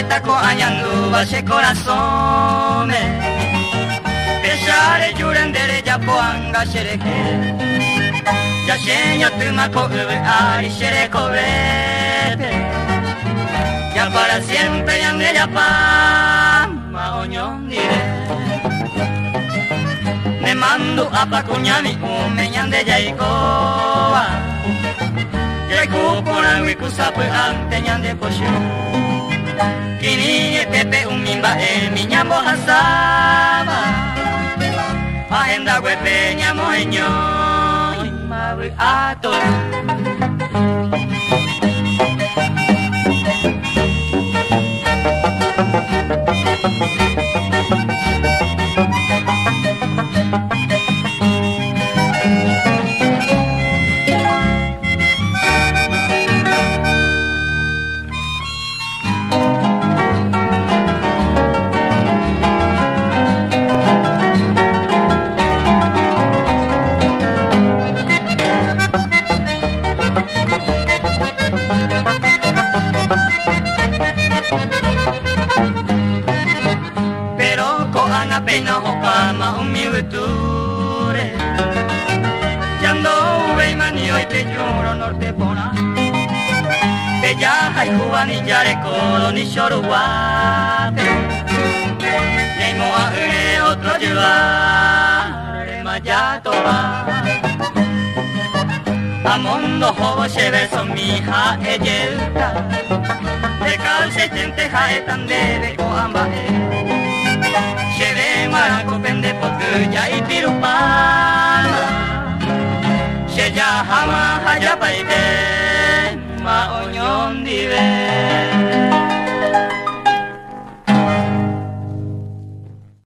taco añandu base corazón me pesare yurendere ya poanga shereke ya sheño tumako ube ari shereko vete ya para siempre yande ya pa maoño dire me mando a pacuñami umeñande ya ikoa ya kupona wikusapu ante ñande poshu kini pepe umimba miñambo hasaba agenda wepe ñamo eño mabu ato pena hopama umiuture yando ube mani hoy te lloro norte pona bella hay juani yare colo ni choruate leimo a otro llevar mayato va amondo hobo cheve son mi hija ellelta de calce gente jaetan debe o ambaje Cheve maraco pende potuya y pirupana Cheya hama haya paide